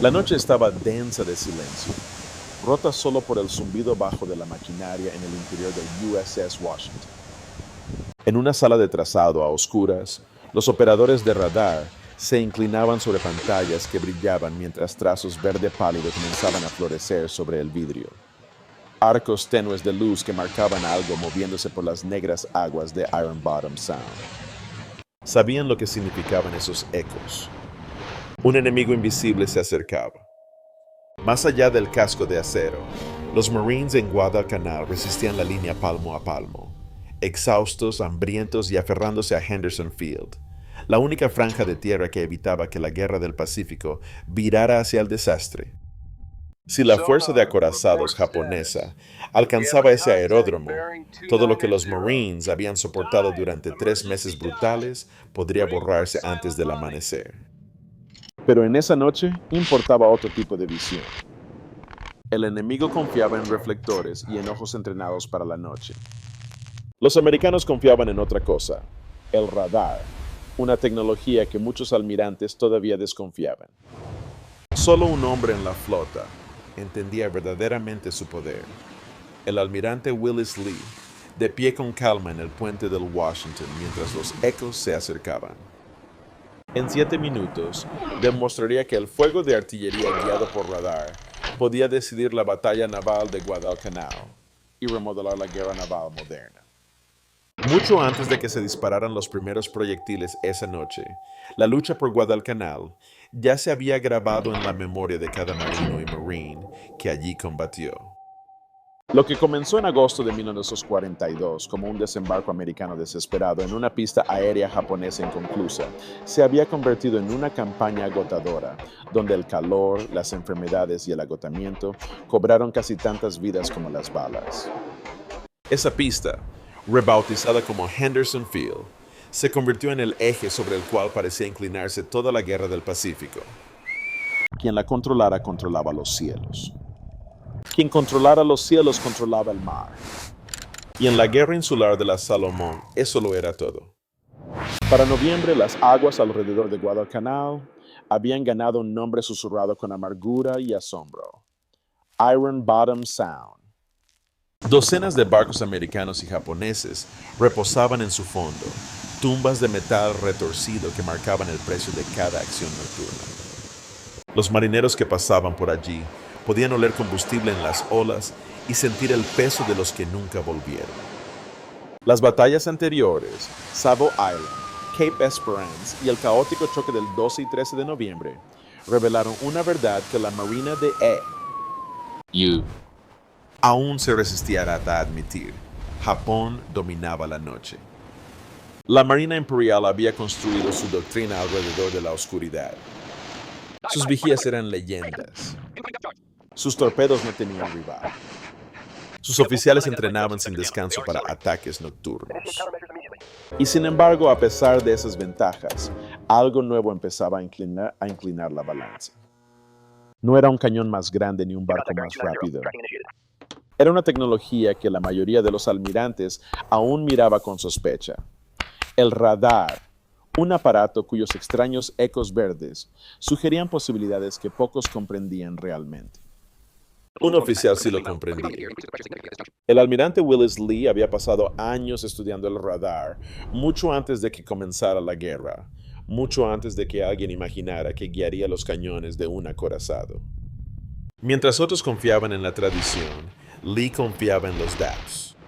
La noche estaba densa de silencio, rota solo por el zumbido bajo de la maquinaria en el interior del USS Washington. En una sala de trazado a oscuras, los operadores de radar se inclinaban sobre pantallas que brillaban mientras trazos verde pálido comenzaban a florecer sobre el vidrio. Arcos tenues de luz que marcaban algo moviéndose por las negras aguas de Iron Bottom Sound. Sabían lo que significaban esos ecos. Un enemigo invisible se acercaba. Más allá del casco de acero, los Marines en Guadalcanal resistían la línea palmo a palmo, exhaustos, hambrientos y aferrándose a Henderson Field, la única franja de tierra que evitaba que la guerra del Pacífico virara hacia el desastre. Si la fuerza de acorazados japonesa alcanzaba ese aeródromo, todo lo que los Marines habían soportado durante 3 meses brutales podría borrarse antes del amanecer. Pero en esa noche importaba otro tipo de visión. El enemigo confiaba en reflectores y en ojos entrenados para la noche. Los americanos confiaban en otra cosa, el radar, una tecnología que muchos almirantes todavía desconfiaban. Solo un hombre en la flota entendía verdaderamente su poder, el almirante Willis Lee, de pie con calma en el puente del Washington mientras los ecos se acercaban. En 7 minutos, demostraría que el fuego de artillería guiado por radar podía decidir la batalla naval de Guadalcanal y remodelar la guerra naval moderna. Mucho antes de que se dispararan los primeros proyectiles esa noche, la lucha por Guadalcanal ya se había grabado en la memoria de cada marino y marine que allí combatió. Lo que comenzó en agosto de 1942 como un desembarco americano desesperado en una pista aérea japonesa inconclusa, se había convertido en una campaña agotadora, donde el calor, las enfermedades y el agotamiento cobraron casi tantas vidas como las balas. Esa pista, rebautizada como Henderson Field, se convirtió en el eje sobre el cual parecía inclinarse toda la guerra del Pacífico. Quien la controlara controlaba los cielos. Quien controlara los cielos controlaba el mar. Y en la guerra insular de la Salomón, eso lo era todo. Para noviembre, las aguas alrededor de Guadalcanal habían ganado un nombre susurrado con amargura y asombro: Iron Bottom Sound. Docenas de barcos americanos y japoneses reposaban en su fondo, tumbas de metal retorcido que marcaban el precio de cada acción nocturna. Los marineros que pasaban por allí podían oler combustible en las olas y sentir el peso de los que nunca volvieron. Las batallas anteriores, Savo Island, Cape Esperance y el caótico choque del 12 y 13 de noviembre revelaron una verdad que la Marina de E.U. aún se resistía a admitir: Japón dominaba la noche. La Marina Imperial había construido su doctrina alrededor de la oscuridad. Sus vigías eran leyendas. Sus torpedos no tenían rival. Sus oficiales entrenaban sin descanso para ataques nocturnos. Y sin embargo, a pesar de esas ventajas, algo nuevo empezaba a inclinar la balanza. No era un cañón más grande ni un barco más rápido. Era una tecnología que la mayoría de los almirantes aún miraba con sospecha: el radar, un aparato cuyos extraños ecos verdes sugerían posibilidades que pocos comprendían realmente. Un oficial sí lo comprendía. El almirante Willis Lee había pasado años estudiando el radar, mucho antes de que comenzara la guerra, mucho antes de que alguien imaginara que guiaría los cañones de un acorazado. Mientras otros confiaban en la tradición, Lee confiaba en los datos.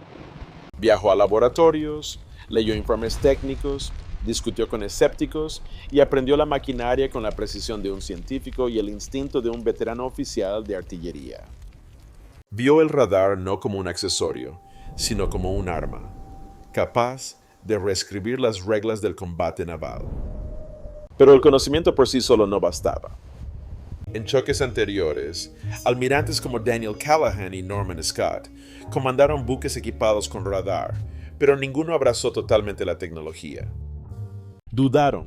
Viajó a laboratorios, leyó informes técnicos, discutió con escépticos y aprendió la maquinaria con la precisión de un científico y el instinto de un veterano oficial de artillería. Vio el radar no como un accesorio, sino como un arma, capaz de reescribir las reglas del combate naval. Pero el conocimiento por sí solo no bastaba. En choques anteriores, almirantes como Daniel Callahan y Norman Scott comandaron buques equipados con radar, pero ninguno abrazó totalmente la tecnología. Dudaron,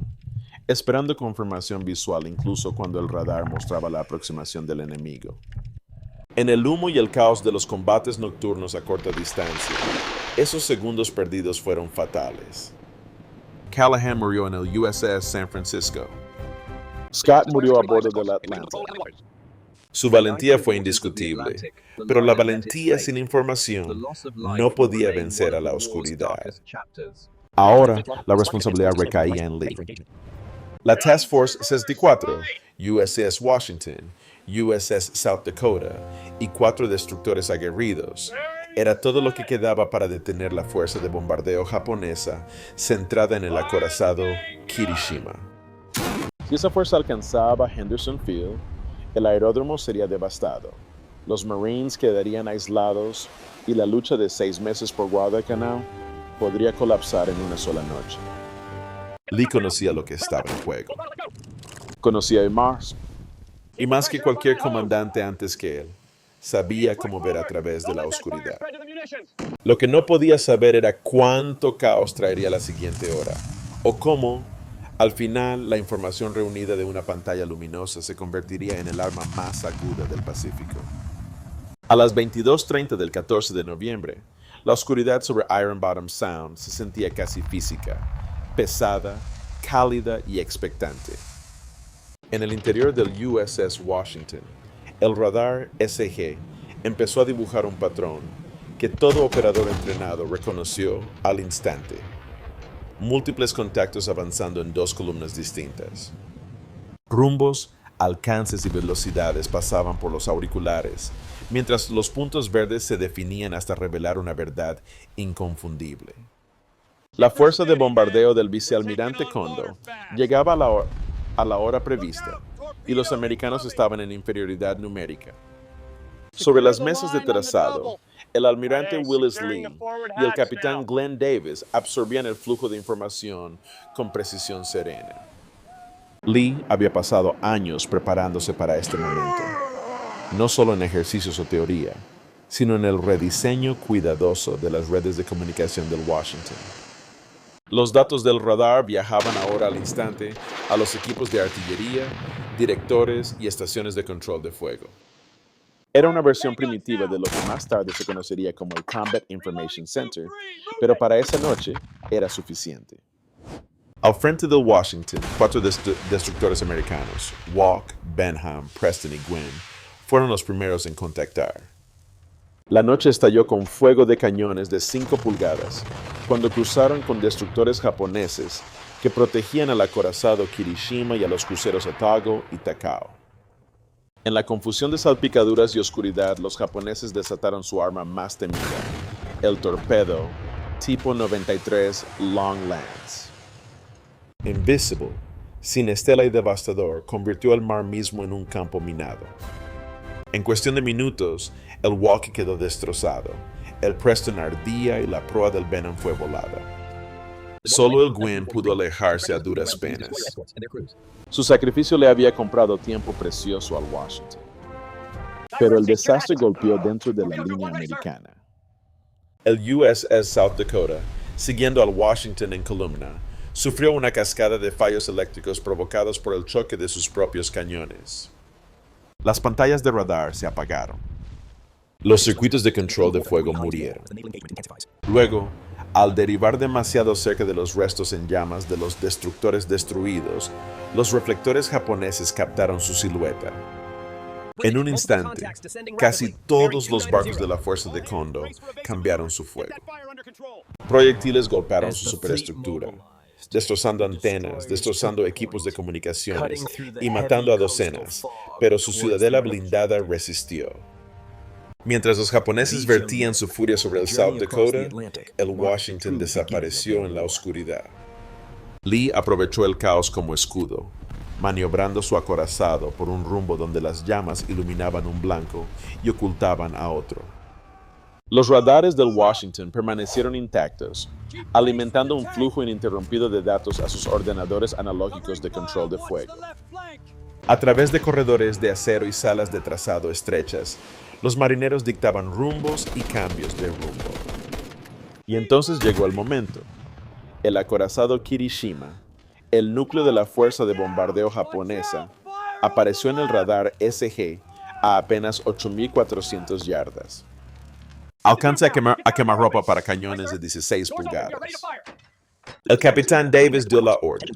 esperando confirmación visual incluso cuando el radar mostraba la aproximación del enemigo. En el humo y el caos de los combates nocturnos a corta distancia, esos segundos perdidos fueron fatales. Callahan murió en el USS San Francisco. Scott murió a bordo del Atlanta. Su valentía fue indiscutible, pero la valentía sin información no podía vencer a la oscuridad. Ahora, la responsabilidad recaía en Lee. La Task Force 64, USS Washington, USS South Dakota y 4 destructores aguerridos era todo lo que quedaba para detener la fuerza de bombardeo japonesa centrada en el acorazado Kirishima. Si esa fuerza alcanzaba Henderson Field, el aeródromo sería devastado. Los Marines quedarían aislados y la lucha de 6 meses por Guadalcanal podría colapsar en una sola noche. Lee conocía lo que estaba en juego. Conocía a Mars. Y más que cualquier comandante antes que él, sabía cómo ver a través de la oscuridad. Lo que no podía saber era cuánto caos traería la siguiente hora, o cómo, al final, la información reunida de una pantalla luminosa se convertiría en el arma más aguda del Pacífico. A las 22:30 del 14 de noviembre, la oscuridad sobre Iron Bottom Sound se sentía casi física, pesada, cálida y expectante. En el interior del USS Washington, el radar SG empezó a dibujar un patrón que todo operador entrenado reconoció al instante. Múltiples contactos avanzando en 2 columnas distintas. Rumbos, alcances y velocidades pasaban por los auriculares, mientras los puntos verdes se definían hasta revelar una verdad inconfundible. La fuerza de bombardeo del vicealmirante Kondo llegaba a la hora prevista, y los americanos estaban en inferioridad numérica. Sobre las mesas de trazado, el almirante Willis Lee y el capitán Glenn Davis absorbían el flujo de información con precisión serena. Lee había pasado años preparándose para este momento, no solo en ejercicios o teoría, sino en el rediseño cuidadoso de las redes de comunicación del Washington. Los datos del radar viajaban ahora al instante a los equipos de artillería, directores y estaciones de control de fuego. Era una versión primitiva de lo que más tarde se conocería como el Combat Information Center, pero para esa noche era suficiente. Al frente del Washington, 4 destructores americanos, Walk, Benham, Preston y Gwynn, fueron los primeros en contactar. La noche estalló con fuego de cañones de 5 pulgadas, cuando cruzaron con destructores japoneses que protegían al acorazado Kirishima y a los cruceros Otago y Takao. En la confusión de salpicaduras y oscuridad, los japoneses desataron su arma más temida, el torpedo tipo 93 Long Lance. Invisible, sin estela y devastador, convirtió el mar mismo en un campo minado. En cuestión de minutos, el Walkie quedó destrozado, el Preston ardía y la proa del Benham fue volada. Solo el Gwynn pudo alejarse a duras penas. Su sacrificio le había comprado tiempo precioso al Washington. Pero el desastre golpeó dentro de la línea americana. El USS South Dakota, siguiendo al Washington en columna, sufrió una cascada de fallos eléctricos provocados por el choque de sus propios cañones. Las pantallas de radar se apagaron. Los circuitos de control de fuego murieron. Luego, al derivar demasiado cerca de los restos en llamas de los destructores destruidos, los reflectores japoneses captaron su silueta. En un instante, casi todos los barcos de la fuerza de Kondo cambiaron su fuego. Proyectiles golpearon su superestructura, destrozando antenas, destrozando equipos de comunicaciones y matando a docenas, pero su ciudadela blindada resistió. Mientras los japoneses vertían su furia sobre el South Dakota, el Washington desapareció en la oscuridad. Lee aprovechó el caos como escudo, maniobrando su acorazado por un rumbo donde las llamas iluminaban un blanco y ocultaban a otro. Los radares del Washington permanecieron intactos, alimentando un flujo ininterrumpido de datos a sus ordenadores analógicos de control de fuego. A través de corredores de acero y salas de trazado estrechas, los marineros dictaban rumbos y cambios de rumbo. Y entonces llegó el momento. El acorazado Kirishima, el núcleo de la fuerza de bombardeo japonesa, apareció en el radar SG a apenas 8.400 yardas. Alcanza a quemar ropa para cañones de 16 pulgadas. El capitán Davis dio la orden.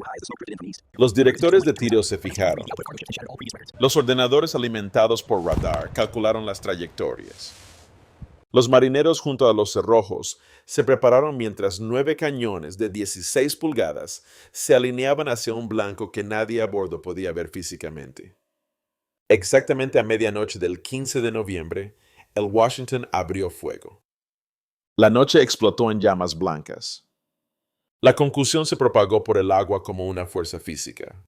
Los directores de tiro se fijaron. Los ordenadores alimentados por radar calcularon las trayectorias. Los marineros junto a los cerrojos se prepararon mientras 9 cañones de 16 pulgadas se alineaban hacia un blanco que nadie a bordo podía ver físicamente. Exactamente a medianoche del 15 de noviembre, el Washington abrió fuego. La noche explotó en llamas blancas. La concusión se propagó por el agua como una fuerza física.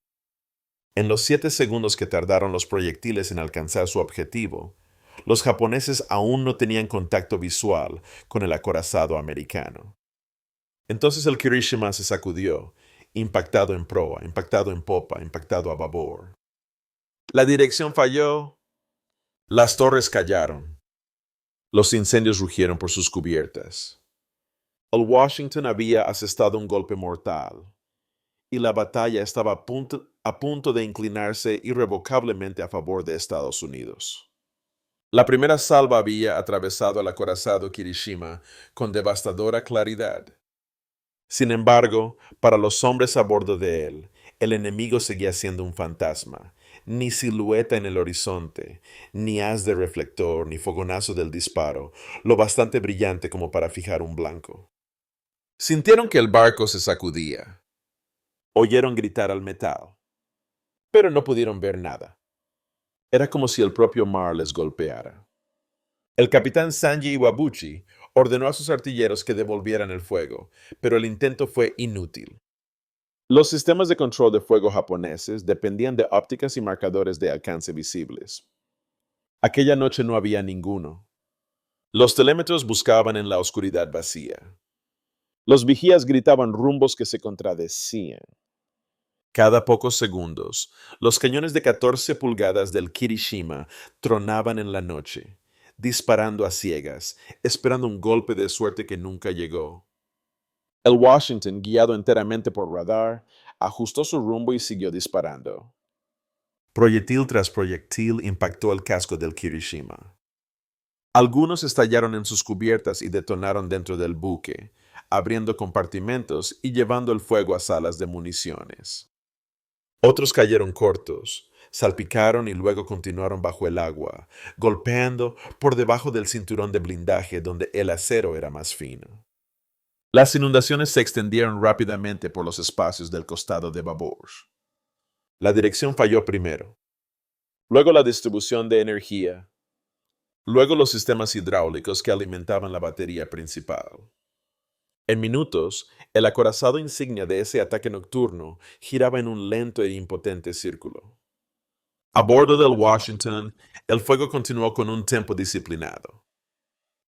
En los 7 segundos que tardaron los proyectiles en alcanzar su objetivo, los japoneses aún no tenían contacto visual con el acorazado americano. Entonces el Kirishima se sacudió, impactado en proa, impactado en popa, impactado a babor. La dirección falló. Las torres callaron. Los incendios rugieron por sus cubiertas. El Washington había asestado un golpe mortal, y la batalla estaba a punto de inclinarse irrevocablemente a favor de Estados Unidos. La primera salva había atravesado el acorazado Kirishima con devastadora claridad. Sin embargo, para los hombres a bordo de él, el enemigo seguía siendo un fantasma, ni silueta en el horizonte, ni haz de reflector, ni fogonazo del disparo, lo bastante brillante como para fijar un blanco. Sintieron que el barco se sacudía. Oyeron gritar al metal, pero no pudieron ver nada. Era como si el propio mar les golpeara. El capitán Sanji Iwabuchi ordenó a sus artilleros que devolvieran el fuego, pero el intento fue inútil. Los sistemas de control de fuego japoneses dependían de ópticas y marcadores de alcance visibles. Aquella noche no había ninguno. Los telémetros buscaban en la oscuridad vacía. Los vigías gritaban rumbos que se contradecían. Cada pocos segundos, los cañones de 14 pulgadas del Kirishima tronaban en la noche, disparando a ciegas, esperando un golpe de suerte que nunca llegó. El Washington, guiado enteramente por radar, ajustó su rumbo y siguió disparando. Proyectil tras proyectil impactó el casco del Kirishima. Algunos estallaron en sus cubiertas y detonaron dentro del buque, abriendo compartimentos y llevando el fuego a salas de municiones. Otros cayeron cortos, salpicaron y luego continuaron bajo el agua, golpeando por debajo del cinturón de blindaje donde el acero era más fino. Las inundaciones se extendieron rápidamente por los espacios del costado de babor. La dirección falló primero, Luego la distribución de energía. luego los sistemas hidráulicos que alimentaban la batería principal. En minutos, el acorazado insignia de ese ataque nocturno giraba en un lento e impotente círculo. A bordo del Washington, el fuego continuó con un tempo disciplinado.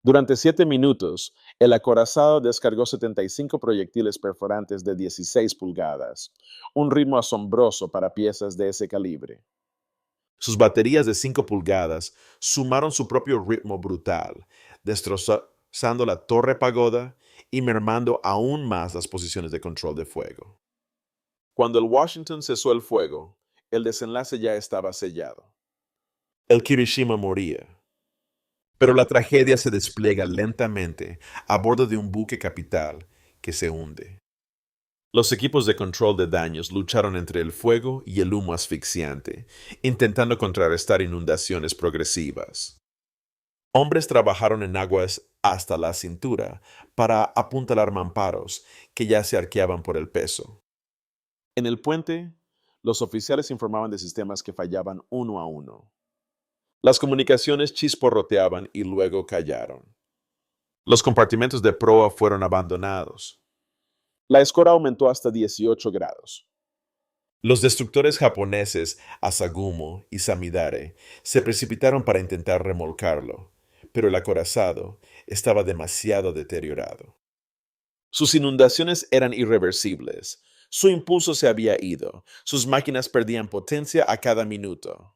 Durante 7 minutos, el acorazado descargó 75 proyectiles perforantes de 16 pulgadas, un ritmo asombroso para piezas de ese calibre. Sus baterías de 5 pulgadas sumaron su propio ritmo brutal, destrozando la torre pagoda y mermando aún más las posiciones de control de fuego. Cuando el Washington cesó el fuego, el desenlace ya estaba sellado. El Kirishima moría. Pero la tragedia se despliega lentamente a bordo de un buque capital que se hunde. Los equipos de control de daños lucharon entre el fuego y el humo asfixiante, intentando contrarrestar inundaciones progresivas. Hombres trabajaron en aguas hasta la cintura para apuntalar mamparos que ya se arqueaban por el peso. En el puente, los oficiales informaban de sistemas que fallaban uno a uno. Las comunicaciones chisporroteaban y luego callaron. Los compartimentos de proa fueron abandonados. La escora aumentó hasta 18 grados. Los destructores japoneses Asagumo y Samidare se precipitaron para intentar remolcarlo, pero el acorazado estaba demasiado deteriorado. Sus inundaciones eran irreversibles. Su impulso se había ido. Sus máquinas perdían potencia a cada minuto.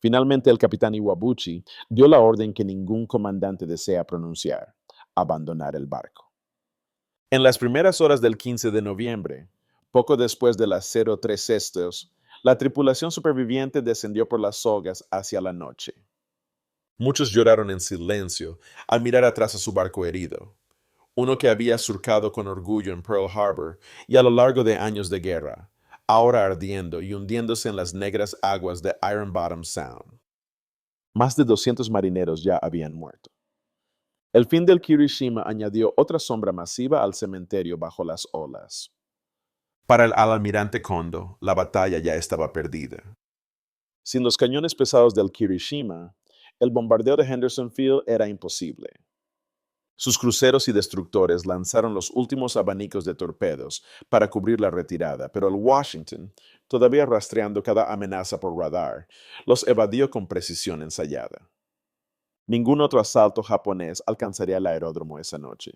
Finalmente el capitán Iwabuchi dio la orden que ningún comandante desea pronunciar: abandonar el barco. En las primeras horas del 15 de noviembre, poco después de las 03:00, la tripulación superviviente descendió por las sogas hacia la noche. Muchos lloraron en silencio al mirar atrás a su barco herido. uno que había surcado con orgullo en Pearl Harbor y a lo largo de años de guerra, ahora ardiendo y hundiéndose en las negras aguas de Iron Bottom Sound. Más de 200 marineros ya habían muerto. El fin del Kirishima añadió otra sombra masiva al cementerio bajo las olas. Para el almirante Kondo, la batalla ya estaba perdida. Sin los cañones pesados del Kirishima, el bombardeo de Henderson Field era imposible. Sus cruceros y destructores lanzaron los últimos abanicos de torpedos para cubrir la retirada, pero el Washington, todavía rastreando cada amenaza por radar, los evadió con precisión ensayada. Ningún otro asalto japonés alcanzaría el aeródromo esa noche.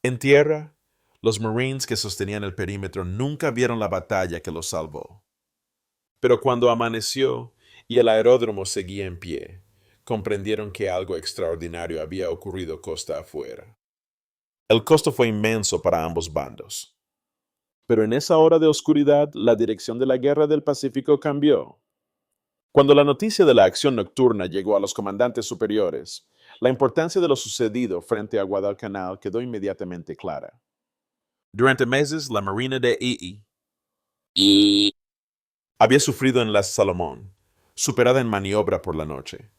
En tierra, los Marines que sostenían el perímetro nunca vieron la batalla que los salvó. Pero cuando amaneció y el aeródromo seguía en pie, comprendieron que algo extraordinario había ocurrido costa afuera. El costo fue inmenso para ambos bandos. Pero en esa hora de oscuridad, la dirección de la guerra del Pacífico cambió. Cuando la noticia de la acción nocturna llegó a los comandantes superiores, la importancia de lo sucedido frente a Guadalcanal quedó inmediatamente clara. Durante meses, la Marina de I había sufrido en las Salomón, superada en maniobra por la noche,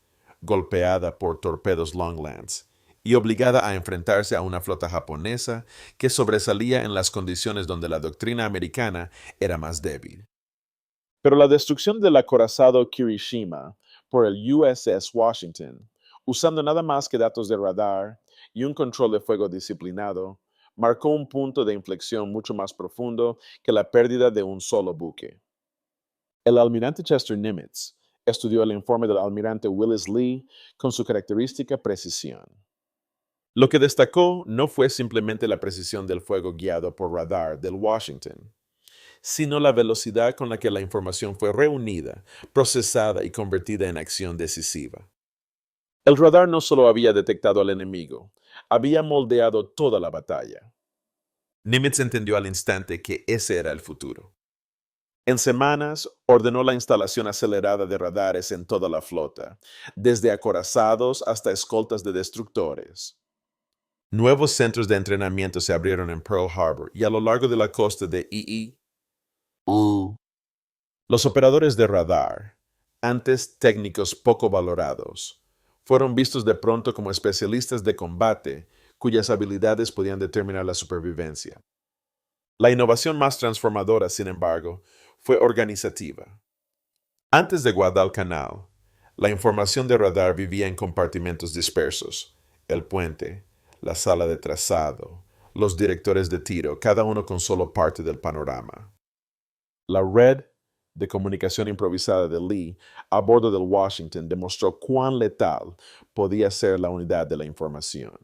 golpeada por torpedos Longlands y obligada a enfrentarse a una flota japonesa que sobresalía en las condiciones donde la doctrina americana era más débil. Pero la destrucción del acorazado Kirishima por el USS Washington, usando nada más que datos de radar y un control de fuego disciplinado, marcó un punto de inflexión mucho más profundo que la pérdida de un solo buque. El almirante Chester Nimitz estudió el informe del almirante Willis Lee con su característica precisión. Lo que destacó no fue simplemente la precisión del fuego guiado por radar del Washington, sino la velocidad con la que la información fue reunida, procesada y convertida en acción decisiva. El radar no solo había detectado al enemigo, había moldeado toda la batalla. Nimitz entendió al instante que ese era el futuro. En semanas, ordenó la instalación acelerada de radares en toda la flota, desde acorazados hasta escoltas de destructores. Nuevos centros de entrenamiento se abrieron en Pearl Harbor y a lo largo de la costa de Los operadores de radar, antes técnicos poco valorados, fueron vistos de pronto como especialistas de combate cuyas habilidades podían determinar la supervivencia. La innovación más transformadora, sin embargo, fue organizativa. Antes de Guadalcanal, la información de radar vivía en compartimentos dispersos: el puente, la sala de trazado, los directores de tiro, cada uno con solo parte del panorama. La red de comunicación improvisada de Lee a bordo del Washington demostró cuán letal podía ser la unidad de la información.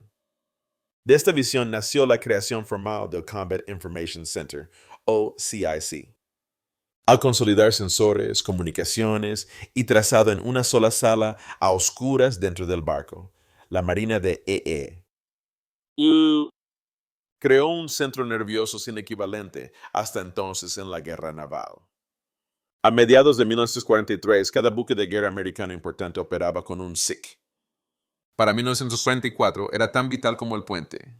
De esta visión nació la creación formal del Combat Information Center, o CIC. Al consolidar sensores, comunicaciones y trazado en una sola sala a oscuras dentro del barco, la Marina de creó un centro nervioso sin equivalente hasta entonces en la guerra naval. A mediados de 1943, cada buque de guerra americano importante operaba con un SIC. Para 1944 era tan vital como el puente.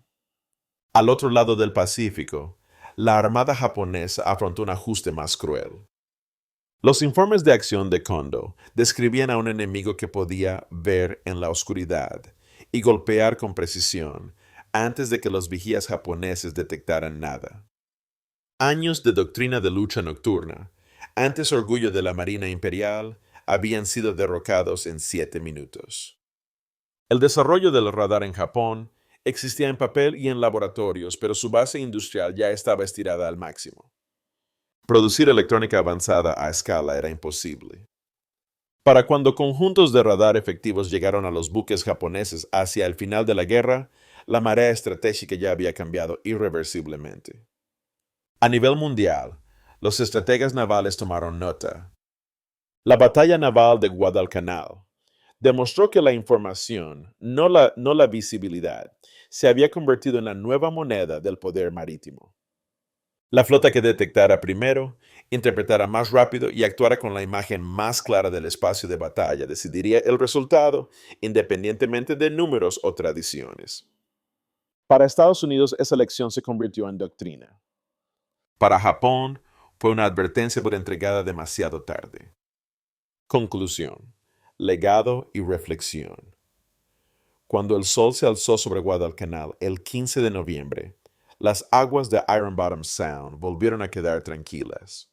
Al otro lado del Pacífico, la Armada japonesa afrontó un ajuste más cruel. Los informes de acción de Kondo describían a un enemigo que podía ver en la oscuridad y golpear con precisión antes de que los vigías japoneses detectaran nada. Años de doctrina de lucha nocturna, antes orgullo de la Marina Imperial, habían sido derrocados en 7 minutos. El desarrollo del radar en Japón existía en papel y en laboratorios, pero su base industrial ya estaba estirada al máximo. Producir electrónica avanzada a escala era imposible. Para cuando conjuntos de radar efectivos llegaron a los buques japoneses hacia el final de la guerra, la marea estratégica ya había cambiado irreversiblemente. A nivel mundial, los estrategas navales tomaron nota. La batalla naval de Guadalcanal demostró que la información, no la visibilidad, se había convertido en la nueva moneda del poder marítimo. La flota que detectara primero, interpretara más rápido y actuara con la imagen más clara del espacio de batalla decidiría el resultado, independientemente de números o tradiciones. Para Estados Unidos, esa lección se convirtió en doctrina. Para Japón, fue una advertencia por entregada demasiado tarde. Conclusión. Legado y reflexión. Cuando el sol se alzó sobre Guadalcanal el 15 de noviembre, las aguas de Iron Bottom Sound volvieron a quedar tranquilas.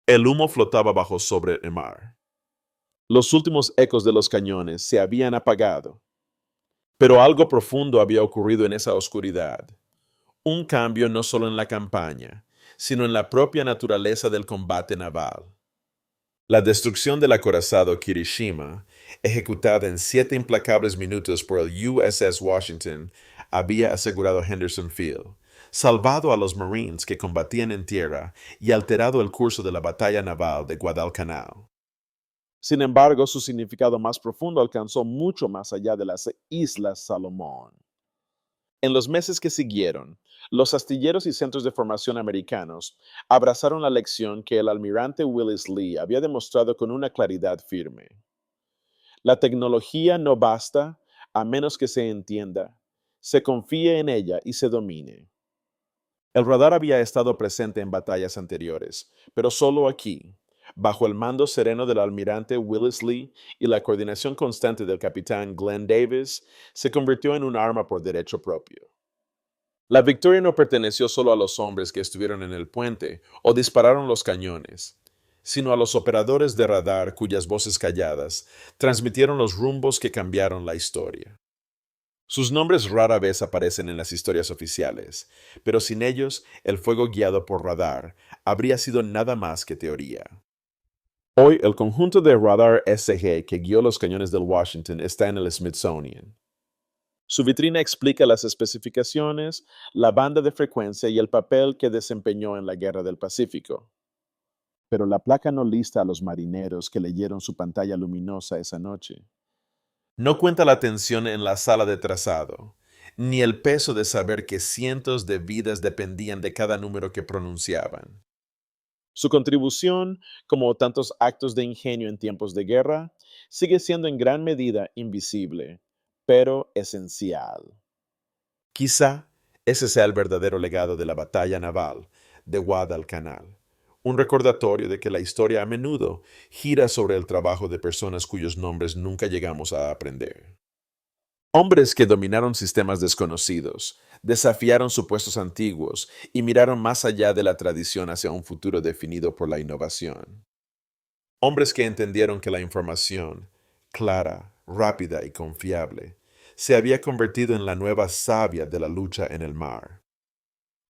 El humo flotaba bajo sobre el mar. Los últimos ecos de los cañones se habían apagado. Pero algo profundo había ocurrido en esa oscuridad. Un cambio no solo en la campaña, sino en la propia naturaleza del combate naval. La destrucción del acorazado Kirishima, ejecutada en 7 implacables minutos por el USS Washington, había asegurado Henderson Field, salvado a los Marines que combatían en tierra y alterado el curso de la batalla naval de Guadalcanal. Sin embargo, su significado más profundo alcanzó mucho más allá de las Islas Salomón. En los meses que siguieron, los astilleros y centros de formación americanos abrazaron la lección que el almirante Willis Lee había demostrado con una claridad firme. La tecnología no basta a menos que se entienda, se confíe en ella y se domine. El radar había estado presente en batallas anteriores, pero solo aquí, bajo el mando sereno del almirante Willis Lee y la coordinación constante del capitán Glenn Davis, se convirtió en un arma por derecho propio. La victoria no perteneció solo a los hombres que estuvieron en el puente o dispararon los cañones, sino a los operadores de radar cuyas voces calladas transmitieron los rumbos que cambiaron la historia. Sus nombres rara vez aparecen en las historias oficiales, pero sin ellos el fuego guiado por radar habría sido nada más que teoría. Hoy el conjunto de radar SG que guió los cañones del Washington está en el Smithsonian. Su vitrina explica las especificaciones, la banda de frecuencia y el papel que desempeñó en la Guerra del Pacífico. Pero la placa no lista a los marineros que leyeron su pantalla luminosa esa noche. No cuenta la tensión en la sala de trazado, ni el peso de saber que cientos de vidas dependían de cada número que pronunciaban. Su contribución, como tantos actos de ingenio en tiempos de guerra, sigue siendo en gran medida invisible, pero esencial. Quizá ese sea el verdadero legado de la batalla naval de Guadalcanal, un recordatorio de que la historia a menudo gira sobre el trabajo de personas cuyos nombres nunca llegamos a aprender. Hombres que dominaron sistemas desconocidos, desafiaron supuestos antiguos y miraron más allá de la tradición hacia un futuro definido por la innovación. Hombres que entendieron que la información, clara, rápida y confiable, se había convertido en la nueva savia de la lucha en el mar.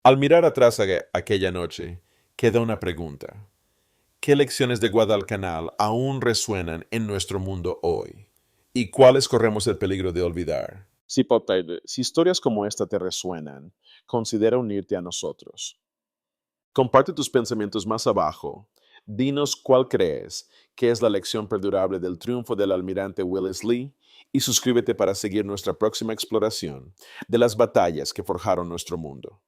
Al mirar atrás aquella noche, queda una pregunta. ¿Qué lecciones de Guadalcanal aún resuenan en nuestro mundo hoy? ¿Y cuáles corremos el peligro de olvidar? Si historias como esta te resuenan, considera unirte a nosotros. Comparte tus pensamientos más abajo. Dinos cuál crees que es la lección perdurable del triunfo del almirante Willis Lee y suscríbete para seguir nuestra próxima exploración de las batallas que forjaron nuestro mundo.